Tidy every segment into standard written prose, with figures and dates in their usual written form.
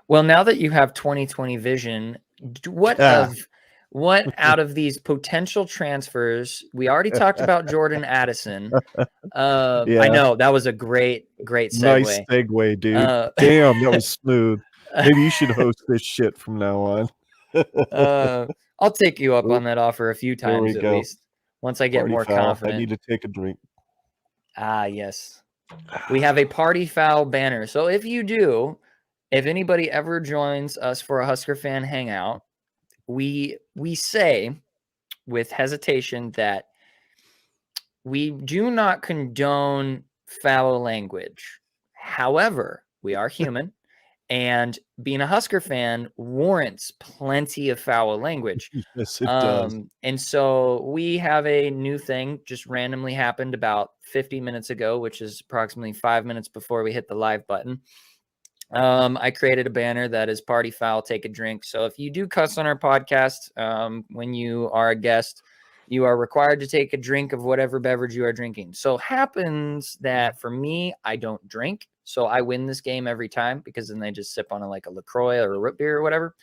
Well, now that you have 2020 vision, what out of these potential transfers? We already talked about Jordan Addison. I know that was a great Nice segue. segue, dude. Damn, that was smooth. Maybe you should host this shit from now on. I'll take you up on that offer a few There we times at go. least. Once I get Party more foul. confident. I need to take a drink. Ah, yes. We have a party foul banner. So if anybody ever joins us for a Husker fan hangout, we say with hesitation that we do not condone foul language. However, we are human, and being a Husker fan warrants plenty of foul language. Yes, it does. And so we have a new thing just randomly happened about 50 minutes ago, which is approximately 5 minutes before we hit the live button. I created a banner that is party foul, take a drink. So if you do cuss on our podcast, when you are a guest, you are required to take a drink of whatever beverage you are drinking. So happens that for me, I don't drink. So I win this game every time because then they just sip on a LaCroix or a root beer or whatever.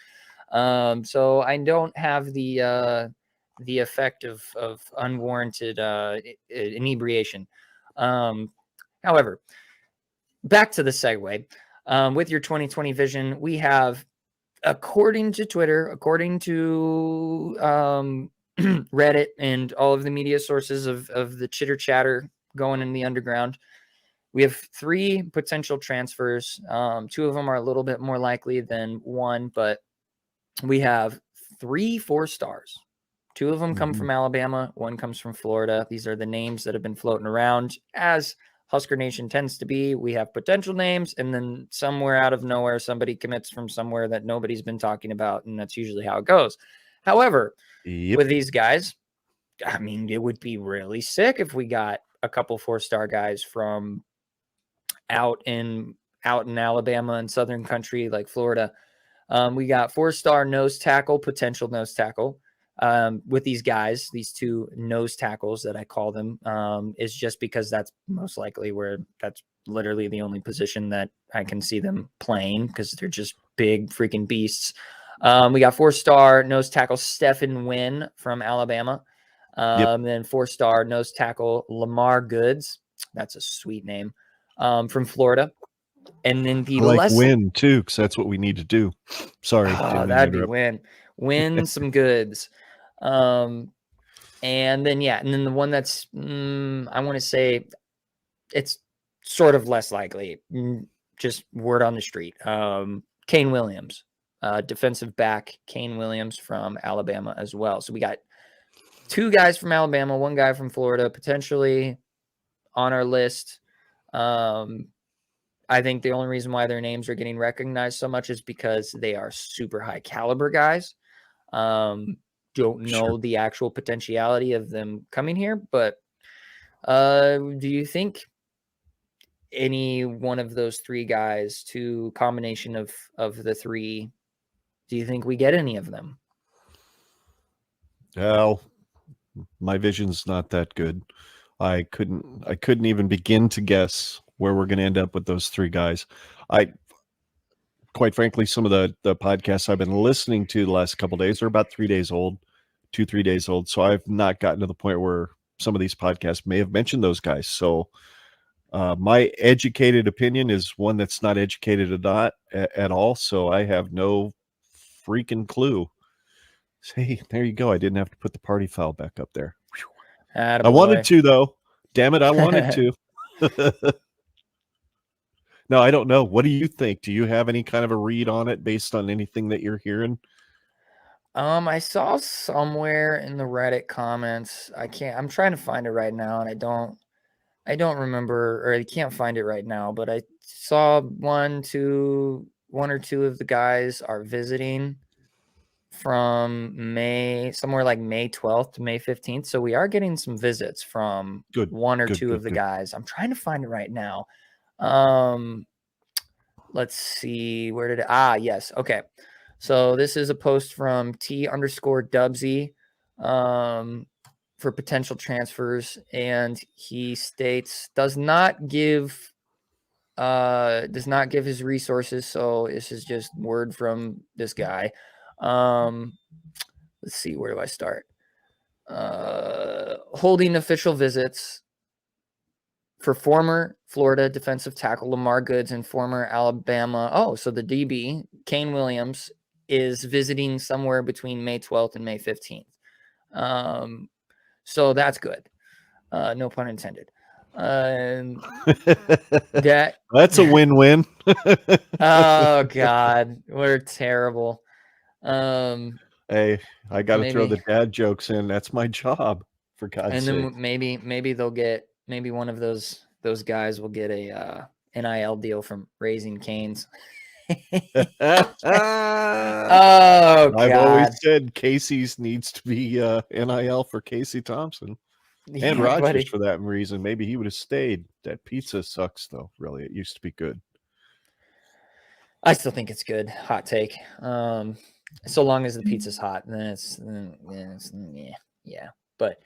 So I don't have the effect of unwarranted inebriation. However, back to the segue. With your 2020 vision, we have, according to Twitter, according to Reddit, and all of the media sources of the chitter chatter going in the underground, we have 3 potential transfers. 2 of them are a little bit more likely than one, but we have 3 4-stars. 2 of them come from Alabama. 1 comes from Florida. These are the names that have been floating around, as Husker Nation tends to be. We have potential names, and then somewhere out of nowhere, somebody commits from somewhere that nobody's been talking about, and that's usually how it goes. However, with these guys, I mean, it would be really sick if we got a couple 4-star guys from out in Alabama and Southern country like Florida. We got 4-star nose tackle, potential nose tackle. With these guys, these 2 nose tackles that I call them, is just because that's most likely that's literally the only position that I can see them playing because they're just big freaking beasts. We got 4-star nose tackle Stephen Wynn from Alabama. Then 4-star nose tackle Lamar Goods. That's a sweet name. From Florida. And then the win too, because that's what we need to do. Sorry, that'd be win some goods. And then the one that's I want to say it's sort of less likely, just word on the street. Kane Williams, defensive back Kane Williams from Alabama as well. So we got 2 guys from Alabama, 1 guy from Florida, potentially on our list. I think the only reason why their names are getting recognized so much is because they are super high caliber guys. Don't know the actual potentiality of them coming here, but do you think any one of those 3 guys, 2 combination of the 3, do you think we get any of them? Well, my vision's not that good. I couldn't even begin to guess where we're going to end up with those 3 guys. Quite frankly, some of the podcasts I've been listening to the last couple of days are about 3 days old, 2-3 days old. So I've not gotten to the point where some of these podcasts may have mentioned those guys. So my educated opinion is one that's not educated at all. So I have no freaking clue. Hey, there you go. I didn't have to put the party foul back up there. I wanted to, though. Damn it, I wanted to. No, I don't know. What do you think? Do you have any kind of a read on it based on anything that you're hearing? I saw somewhere in the Reddit comments. I'm trying to find it right now, and I don't remember, or I can't find it right now, but I saw 1 or 2 of the guys are visiting from somewhere like May 12th to May 15th. So we are getting some visits from 1 or 2 of the guys. I'm trying to find it right now. Let's see, yes. Okay. So this is a post from T_Dubsy, for potential transfers. And he states, does not give does not give his resources, so this is just word from this guy. Let's see, where do I start? Holding official visits for former Florida defensive tackle Lamar Goods and former Alabama. Oh, so the DB, Kane Williams, is visiting somewhere between May 12th and May 15th. So that's good. No pun intended. That's a win-win. Oh God, we're terrible. Hey, I got to throw the dad jokes in. That's my job, for God's sake. And then maybe they'll get, maybe one of those guys will get a NIL deal from Raising Cane's. Oh God! I've always said Casey's needs to be NIL for Casey Thompson. And Rogers, for that reason. Maybe he would have stayed. That pizza sucks, though. Really, it used to be good. I still think it's good. Hot take. So long as the pizza's hot, then it's yeah. But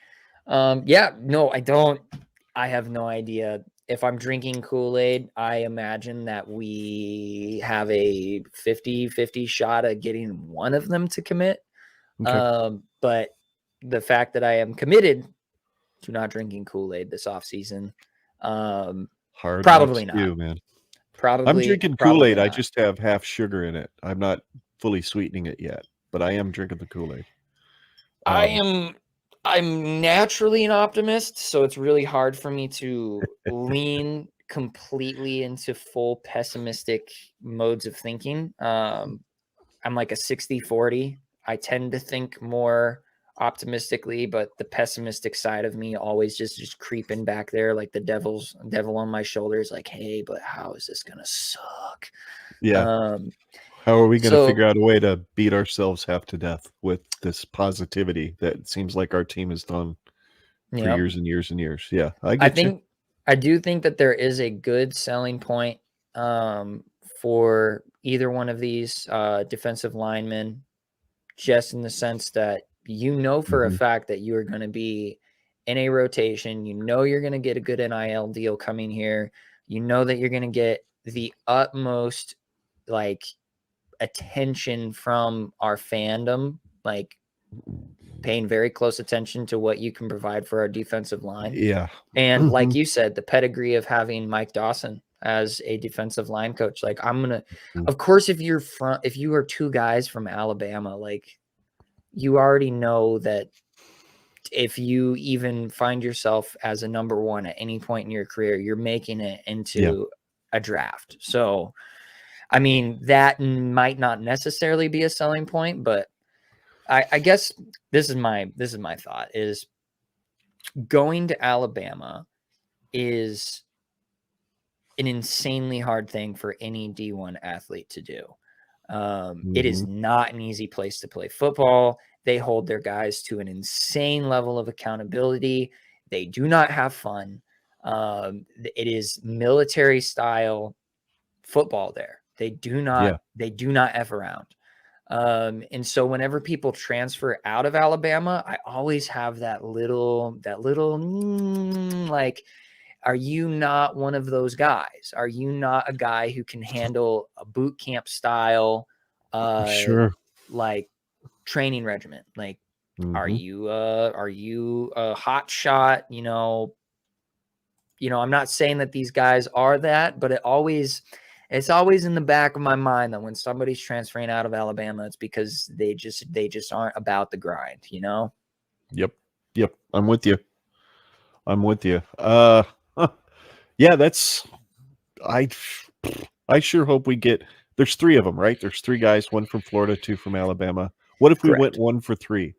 yeah, no, I don't. I have no idea. If I'm drinking Kool-Aid, I imagine that we have a 50-50 shot at getting one of them to commit. Okay. But the fact that I am committed to not drinking Kool-Aid this offseason, hard probably not. You, man. Probably. I'm drinking Kool-Aid. I just have half sugar in it. I'm not fully sweetening it yet, but I am drinking the Kool-Aid. I'm naturally an optimist, so it's really hard for me to lean completely into full pessimistic modes of thinking. I'm like a 60-40. I tend to think more optimistically, but the pessimistic side of me always just creeping back there, like the devil on my shoulders, like, hey, but how is this gonna suck? Yeah. How are we going to figure out a way to beat ourselves half to death with this positivity that it seems like our team has done for years and years and years? Yeah, I do think that there is a good selling point for either one of these defensive linemen, just in the sense that for a fact that you are going to be in a rotation. You're going to get a good NIL deal coming here. That you're going to get the utmost attention from our fandom, like paying very close attention to what you can provide for our defensive line. Yeah. And like you said, the pedigree of having Mike Dawson as a defensive line coach. Like, of course, if you are two guys from Alabama, like, you already know that if you even find yourself as a number one at any point in your career, you're making it into a draft. So, I mean, that might not necessarily be a selling point, but I guess this is my thought: is going to Alabama is an insanely hard thing for any D1 athlete to do. It is not an easy place to play football. They hold their guys to an insane level of accountability. They do not have fun. It is military style football there. They do not F around. And so whenever people transfer out of Alabama, I always have that little like, are you not one of those guys? Are you not a guy who can handle a boot camp style, like, training regimen? Like, are you a hot shot? I'm not saying that these guys are that, but it's always in the back of my mind that when somebody's transferring out of Alabama, it's because they just aren't about the grind, Yep. I'm with you. Yeah, I sure hope we get, there's three of them, right? There's three guys, one from Florida, two from Alabama. What if we went 1 for 3?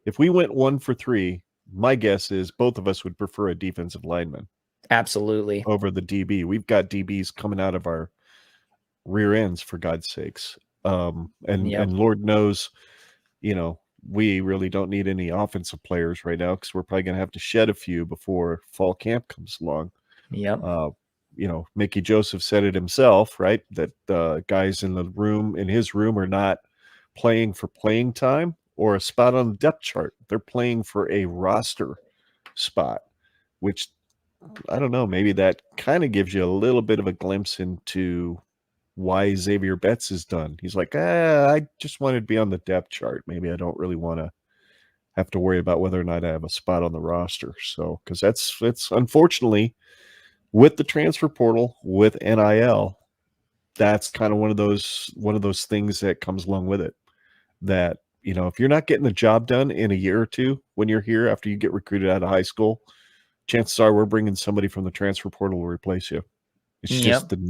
If we went 1 for 3, my guess is both of us would prefer a defensive lineman. Absolutely. Over the DB. We've got DBs coming out of our rear ends, for God's sakes. And Lord knows, we really don't need any offensive players right now, because we're probably going to have to shed a few before fall camp comes along. Mickey Joseph said it himself, right? That guys in his room are not playing for playing time or a spot on the depth chart. They're playing for a roster spot, which I don't know, maybe that kind of gives you a little bit of a glimpse into why Xavier Betts is done. He's like, I just wanted to be on the depth chart. Maybe I don't really want to have to worry about whether or not I have a spot on the roster. So, because it's unfortunately with the transfer portal, with NIL, that's kind of one of those things that comes along with it. That, if you're not getting the job done in a year or two when you're here after you get recruited out of high school, chances are we're bringing somebody from the transfer portal to replace you. It's just Yep.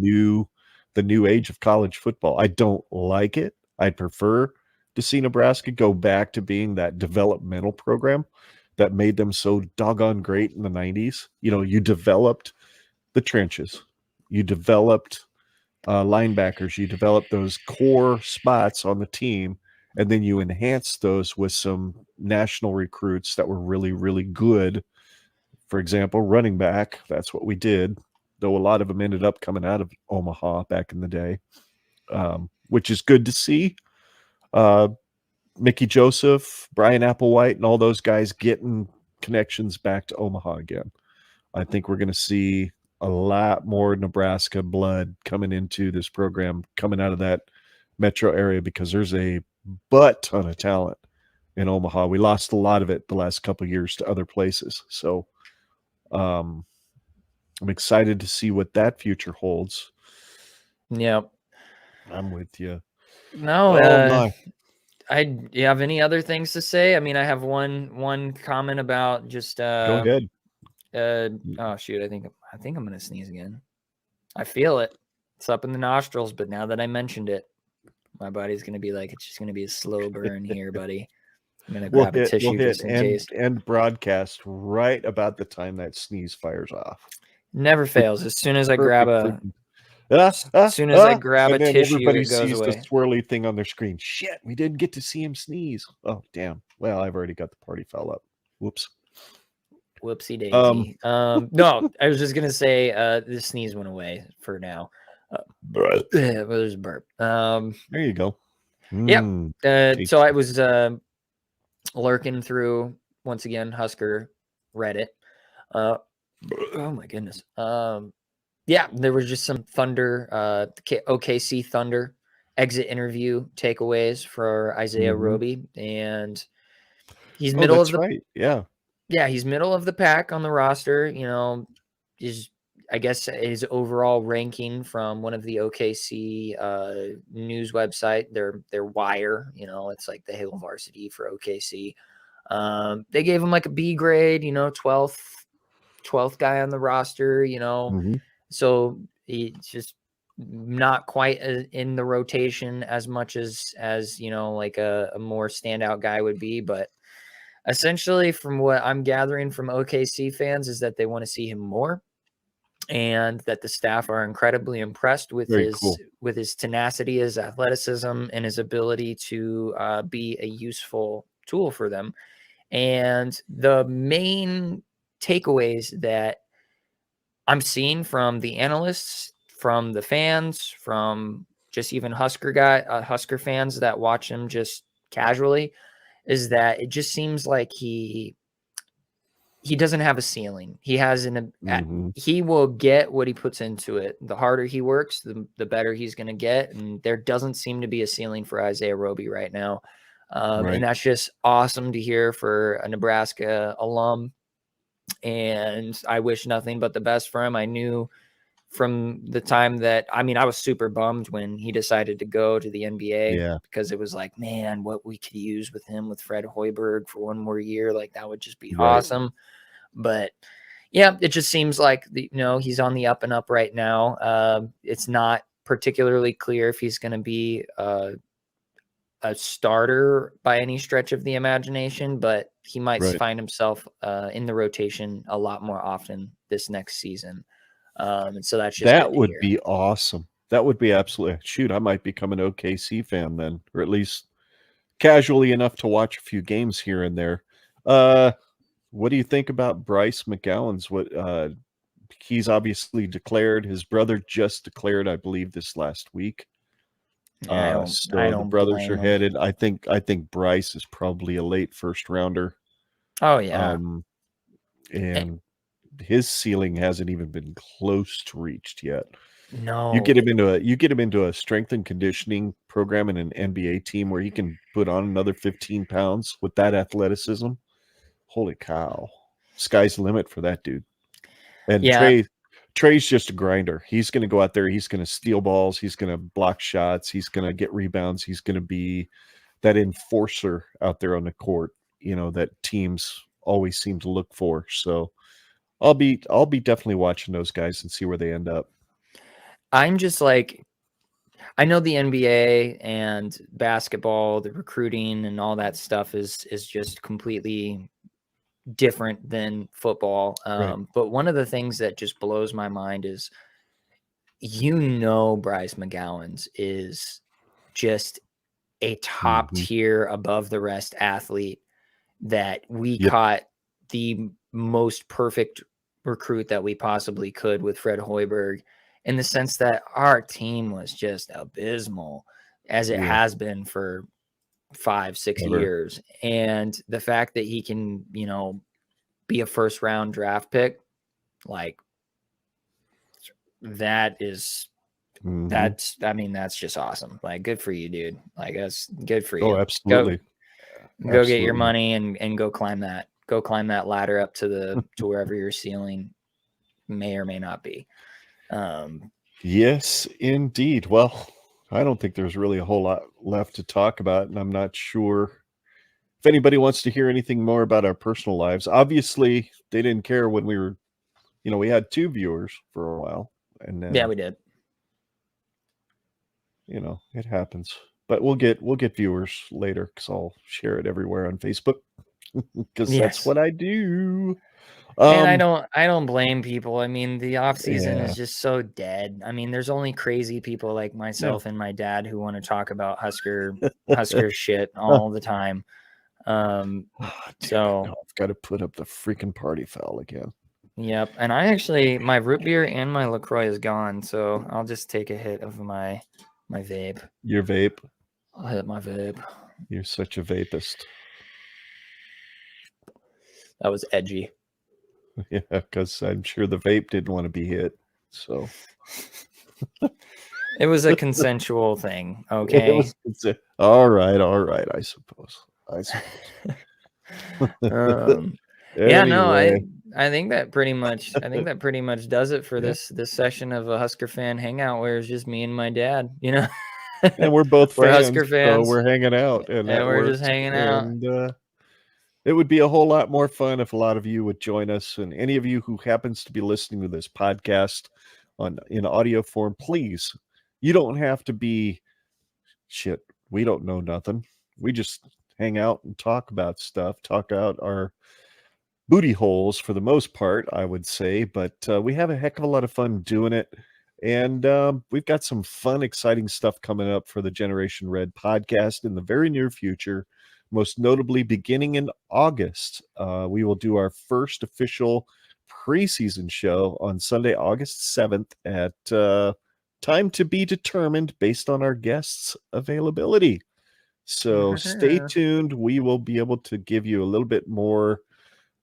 the new age of college football. I don't like it. I'd prefer to see Nebraska go back to being that developmental program that made them so doggone great in the 90s. You developed the trenches. You developed linebackers. You developed those core spots on the team, and then you enhanced those with some national recruits that were really, really good. For example, running back, that's what we did, though a lot of them ended up coming out of Omaha back in the day, which is good to see. Mickey Joseph, Brian Applewhite, and all those guys getting connections back to Omaha again. I think we're going to see a lot more Nebraska blood coming into this program, coming out of that metro area, because there's a butt ton of talent in Omaha. We lost a lot of it the last couple of years to other places. So I'm excited to see what that future holds. Yep. I'm with you. No, Oh my. you have any other things to say? I mean, I have one comment about just Go ahead. oh shoot, I think I'm gonna sneeze again. I feel it. It's up in the nostrils, but now that I mentioned it, my body's gonna be like, it's just gonna be a slow burn here, buddy. I'm gonna grab a tissue just in case. End broadcast right about the time that sneeze fires off. Never fails. As soon as I grab a and then tissue, everybody it goes sees the away. swirly thing on their screen. Shit, we didn't get to see him sneeze. Oh, damn. Well, I've already got the party foul up. Whoops. Whoopsie daisy. No, I was just gonna say the sneeze went away for now. Well, there's a burp. There you go. Yeah. So I was lurking through once again Husker Reddit. Oh my goodness. Yeah, there was just some Thunder, OKC Thunder exit interview takeaways for Isaiah Roby, and he's middle of the right. Yeah. Yeah, he's middle of the pack on the roster. I guess his overall ranking from one of the OKC news website, their wire, it's like the Hail Varsity for OKC. They gave him like a B grade, 12th guy on the roster, so he's just not quite in the rotation as much as like a more standout guy would be, but essentially from what I'm gathering from OKC fans is that they want to see him more, and that the staff are incredibly impressed with with his tenacity, his athleticism, and his ability to be a useful tool for them. And the main takeaways that I'm seeing from the analysts, from the fans, from just even Husker fans that watch him just casually, is that it just seems like he doesn't have a ceiling. He has he will get what he puts into it. The harder he works, the better he's going to get. And there doesn't seem to be a ceiling for Isaiah Roby right now. And that's just awesome to hear for a Nebraska alum. And I wish nothing but the best for him. I knew from the time that, I was super bummed when he decided to go to the NBA, because it was like, man, what we could use with him, with Fred Hoiberg for one more year, like that would just be awesome. But yeah, it just seems like he's on the up and up right now. It's not particularly clear if he's going to be a starter by any stretch of the imagination, but he might find himself in the rotation a lot more often this next season. And so that's just that would be awesome. That would be absolutely shoot. I might become an OKC fan then, or at least casually enough to watch a few games here and there. What do you think about Bryce McGowan's? He's obviously declared. His brother just declared, I believe, this last week. I don't the brothers are headed. I think Bryce is probably a late first rounder. Oh yeah. And his ceiling hasn't even been close to reached yet. You No. get him into a strength and conditioning program in an NBA team where he can put on another 15 pounds with that athleticism. Holy cow. Sky's the limit for that dude. And Yeah. Trey's just a grinder. He's going to go out there. He's going to steal balls. He's going to block shots. He's going to get rebounds. He's going to be that enforcer out there on the court, that teams always seem to look for. So I'll be definitely watching those guys and see where they end up. I'm just like, I know the NBA and basketball, the recruiting and all that stuff is just completely different than football. Right. But one of the things that just blows my mind is, Bryce McGowan's is just a top tier above the rest athlete that we caught the most perfect recruit that we possibly could with Fred Hoiberg, in the sense that our team was just abysmal, as it has been for 5-6 years. And the fact that he can, be a first round draft pick, like, that is that's just awesome. Like, good for you, dude. Like, that's good for you. Oh, absolutely. Go get your money and go climb that ladder up to wherever your ceiling may or may not be. Yes, indeed. Well, I don't think there's really a whole lot left to talk about, and I'm not sure if anybody wants to hear anything more about our personal lives. Obviously, they didn't care when we were, we had 2 viewers for a while, and then yeah, we did. It happens. But we'll get viewers later, because I'll share it everywhere on Facebook, because that's what I do. And I don't blame people. I mean, the off season is just so dead. I mean, there's only crazy people like myself and my dad who want to talk about Husker shit all the time. So I've got to put up the freaking party foul again. Yep. And I actually, my root beer and my LaCroix is gone, so I'll just take a hit of my vape. Your vape? I'll hit my vape. You're such a vapist. That was edgy. Yeah, because I'm sure the vape didn't want to be hit. So it was a consensual thing. Okay. All right. I suppose. Yeah, no, I think that pretty much does it for this session of a Husker fan hangout, where it's just me and my dad, And we're both we're fans, Husker fans. So we're hanging out, and we're just hanging out. And it would be a whole lot more fun if a lot of you would join us. And any of you who happens to be listening to this podcast in audio form, please, you don't have to be shit. We don't know nothing. We just hang out and talk about stuff, talk out our booty holes for the most part, I would say. But we have a heck of a lot of fun doing it. And we've got some fun, exciting stuff coming up for the Generation Red podcast in the very near future. Most notably, beginning in August, we will do our first official preseason show on Sunday, August 7th at time to be determined based on our guests' availability. So stay tuned. We will be able to give you a little bit more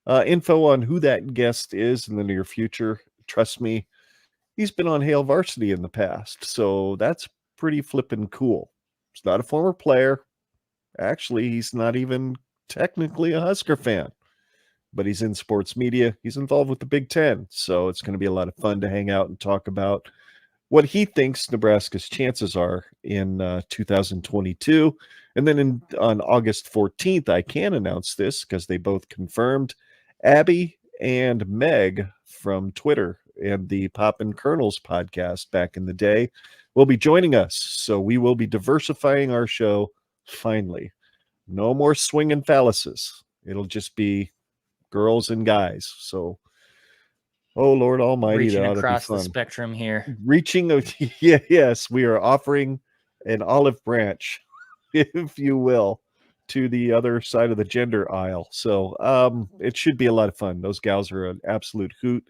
info on who that guest is in the near future. Trust me, he's been on Hale Varsity in the past, so that's pretty flippin' cool. He's not a former player. Actually, he's not even technically a Husker fan, but he's in sports media. He's involved with the Big Ten, so it's going to be a lot of fun to hang out and talk about what he thinks Nebraska's chances are in 2022. And then on August 14th, I can announce this because they both confirmed, Abby and Meg from Twitter and the Pop and Kernels podcast back in the day will be joining us. So we will be diversifying our show finally. No more swinging phalluses. It'll just be girls and guys. So, oh Lord Almighty, reaching that ought across to be fun. The spectrum here. Yes, we are offering an olive branch, if you will, to the other side of the gender aisle. So it should be a lot of fun. Those gals are an absolute hoot.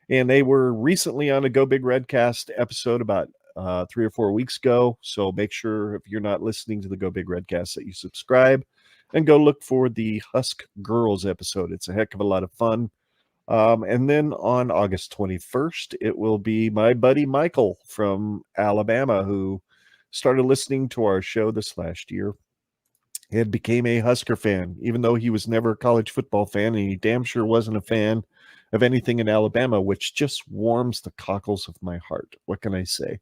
And they were recently on a Go Big Redcast episode about 3 or 4 weeks ago. So make sure, if you're not listening to the Go Big Redcast, that you subscribe and go look for the Husk Girls episode. It's a heck of a lot of fun. And then on August 21st, it will be my buddy Michael from Alabama, who started listening to our show this last year and became a Husker fan, even though he was never a college football fan, and he damn sure wasn't a fan of anything in Alabama, which just warms the cockles of my heart. What can I say?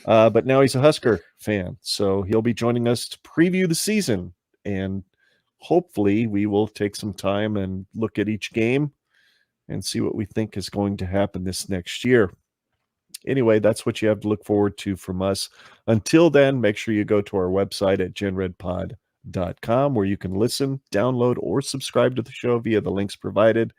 But now he's a Husker fan, so he'll be joining us to preview the season, and hopefully we will take some time and look at each game and see what we think is going to happen this next year. Anyway, that's what you have to look forward to from us. Until then, make sure you go to our website at genredpod.com, where you can listen, download, or subscribe to the show via the links provided.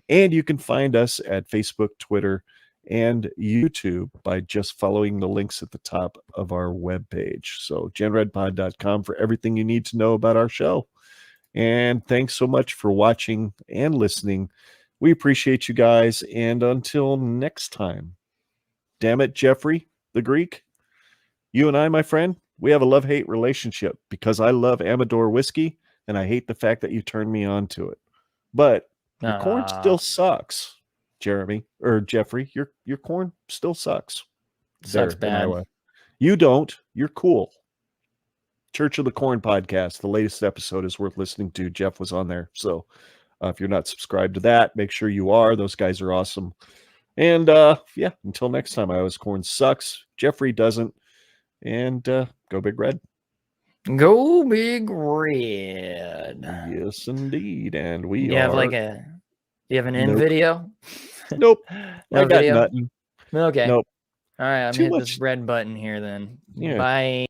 And you can find us at Facebook, Twitter, and YouTube by just following the links at the top of our webpage. So genredpod.com for everything you need to know about our show. And thanks so much for watching and listening. We appreciate you guys. And until next time, damn it, Jeffrey, the Greek, you and I, my friend, we have a love-hate relationship because I love Amador whiskey and I hate the fact that you turned me on to it. But your corn still sucks, Jeremy, or Jeffrey. Your corn still sucks. Sucks There in bad. Iowa. You don't. You're cool. Church of the Corn podcast. The latest episode is worth listening to. Jeff was on there. So if you're not subscribed to that, make sure you are. Those guys are awesome. And yeah, until next time, Iowa's corn sucks. Jeffrey doesn't. And go Big Red. Go Big Red. Yes, indeed. And we You are. have like a. Do you have an end Nope. video? Nope. No I got video? nothing. Okay. Nope. All right, I'm Too hitting much- this red button here then. Yeah. Bye.